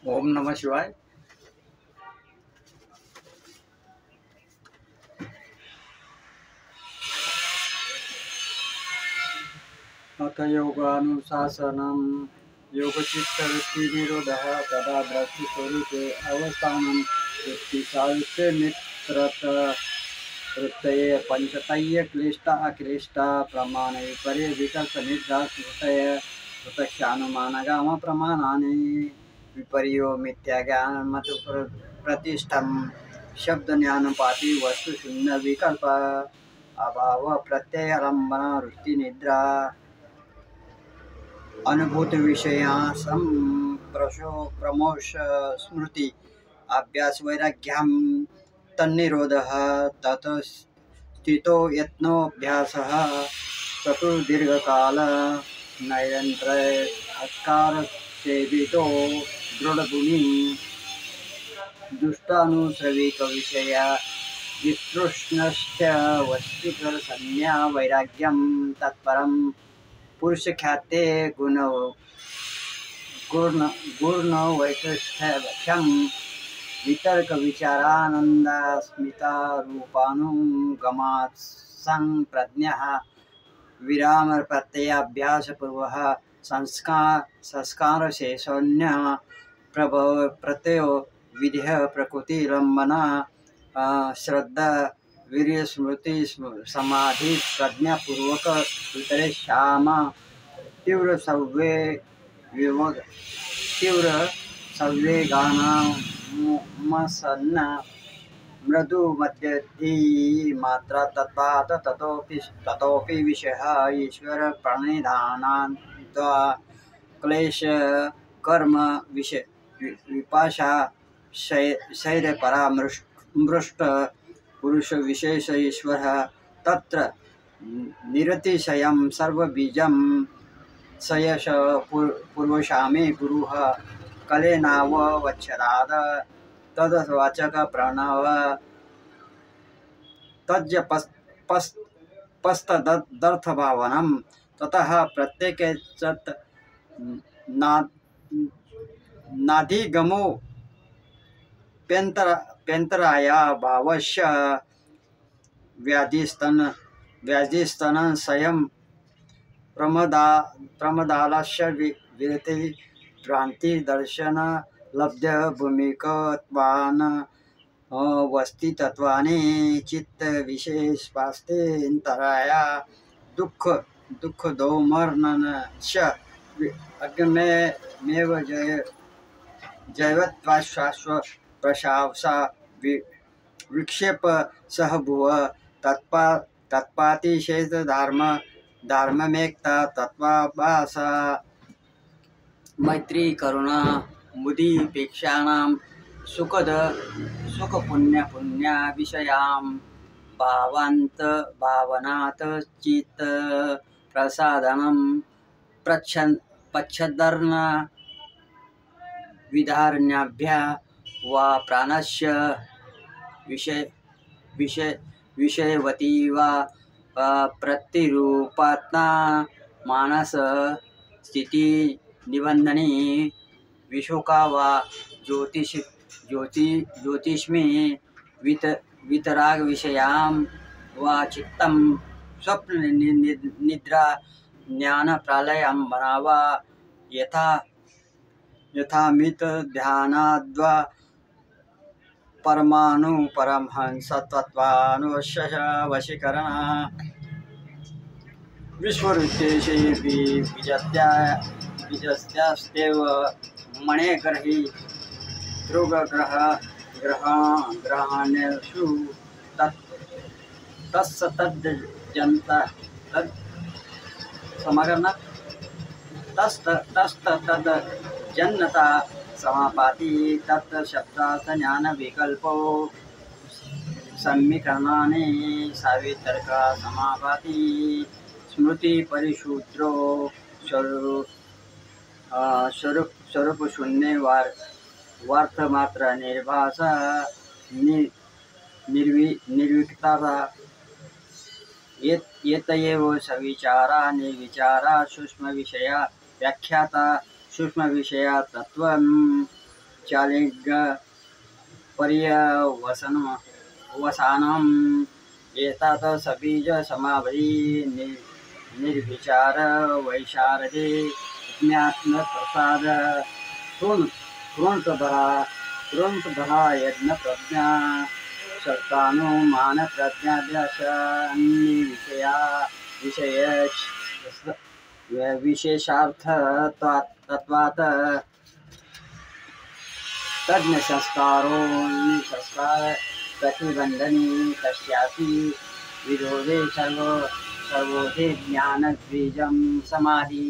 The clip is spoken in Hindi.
ओम नमः शिवाय। अथ योगानुशासनम योगचित्तवृत्तिनिरोधः तदा दृष्टिस्वरूपे अवस्थानं वृत्तिसायुक्ते नित्रत वृत्तये पंचतय्य क्लिष्टा अक्लिष्टा प्रमाण विपर्य विकल्प निद्रा स्मृतय प्रत्यक्षानुमानगाम प्रमाणानि विपर्यो मिथ्याज्ञानमतु प्रतिष्ठम शब्द ज्ञानपाती वस्तु शून्य विकल्प अभाव प्रत्ययलंबन वृत्ति निद्रा अनुभूत विषया प्रमोश स्मृति अभ्यास वैराग्यम तन्निरोधः तत स्थितो यत्नोऽभ्यासः ततो दीर्घकाल नैरंतर सेवितो दृढ़गुणी दुष्टानुश्रविक विषय वितृष्णश्च वस्तिकर संज्ञा वैराग्यम तत्परम पुरुष ख्याते गुण वैशिष्ठ्यम वितर्क विचारानंदास्मिता रूपानुगमात् संप्रज्ञः विराम प्रत्ययाभ्यास पूर्वः संस्कार शेषोन्य प्रभव प्रत्ययो विधेय प्रकृति लंबना श्रद्धा वीर्य स्मृति समाधि प्रज्ञा पूर्वक उतरे श्याम तीव्र संवेगानामसन्न मृदु मध्यधि मात्रा तत्पात ततोपि विषयः ईश्वर प्रणिधानान्त्वा क्लेश कर्म विषय विपाशा शैर परामृष्ट पुरुष विशेष ईश्वर तत्र निरतिशयं सर्वबीजं सयश पूर्वशामे गुरुः कलेनावच्छदाद तद्वाचक प्रणव तज्ज पस्तदर्थभावनं ततः प्रत्येकश्च नाधिगमो प्यन्तराया भावस्य व्याधिस्तन स्वयं प्रमदालस्य विरति भ्रांति दर्शन लब्ध भूमिकत्वान् वस्ति तत्वानि चित्त विशेषपास्तेन्तराया दुख दोमर्नश्च अग्नेमेव जैवत्वाश्वाश्व प्रशावसा विक्षेप सह भुव तत्पातिशेष धार्ममेकता तत्वाभासा मैत्री करुणा मुदीपेक्षाणां सुख पुण्य विषयां भावनात् चित्त प्रसादनं पच्छदर्न विधारण्याभ्या वा प्राणस्य विषयवती वा प्रतिरूपात्मा मानस स्थिति निबंधनी विशोका वा ज्योतिष्मी वितराग विषयां वा चित्तं स्वप्न निद्रा ज्ञान प्रलयं बनावा यथामित ध्यानाद्वा परमाणु परमहंस तत्वानुवशीकरण विश्वरूपेशे बीजस्तेव मणेग्रही ग्रहणेषु तत्सतज्जन्ता तत् समागमना तस्तज्जन्नता समापाति तत् शब्दार्थ ज्ञान विकल्पो समीकरणानि सावितर्क समापाति स्मृति परिशूद्रो स्वरूप शून्य वार्थ मात्र निर्भाषा निर्विकता एतयेव सविचारा निर्विचारा सूक्ष्म विषया व्याख्याता सूक्ष्म विषया तत्वं चालिग पर्यवसानम् एतात सबीज समावरी निर्विचार वैशारदे ज्ञात्म प्रसाद कृंतधरा यज्ञ प्रज्ञा शर्तानुमान प्रज्ञाभ्यास विशेषार्थ तत्वात् तज्ञ संस्कार प्रतिबंधनी तस्यापि विरोधे सर्वोधे ज्ञान बीजम समाधि